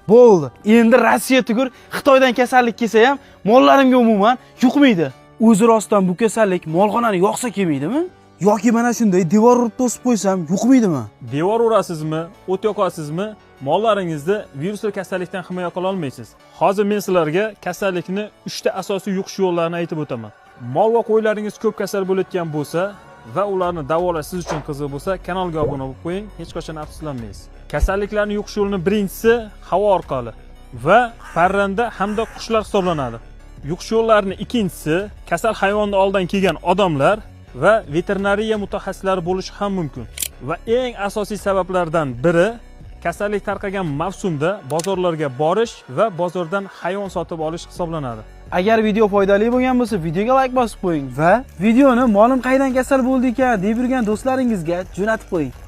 Bo'ldi. Endi Rossiya tugur Xitoydan kasallik kelsa ham mollarimga umuman yuqmaydi. O'zi rostdan bu kasallik molxonani yoqsa kelmaydimi? Yoki mana shunday devor urib to'sib qo'ysam yuqmaydimi? Devor urasizmi, o't yoqasizmi, mollaringizni virusli kasallikdan himoya qila olmaysiz. Hozir men sizlarga kasallikni 3 ta asosiy yuqish yo'llarini aytib o'taman. Mol va qo'ylaringiz ko'p kasal bo'layotgan bo'lsa va ularni davolash siz uchun qiziq bo'lsa, kanalga obuna bo'lib qo'ying, hech qachon afsuslanmaysiz. Kasalliklarning yuqish yo'lining birinchisi havo orqali va parranda hamda qushlar hisoblanadi. Yuqish yo'llarining ikkinchisi kasal hayvonning oldidan kelgan odamlar va veterinariya mutaxassislari bo'lishi ham mumkin. Va eng asosiy sabablardan biri kasallik tarqagan mavsumda bozorlarga borish va bozordan hayvon sotib olish hisoblanadi. Agar video foydali bo'lgan bo'lsa, videoga like bosib qo'ying va videoni molim qaydan kasal bo'ldi ekan deb yurgan do'stlaringizga jo'natib qo'ying.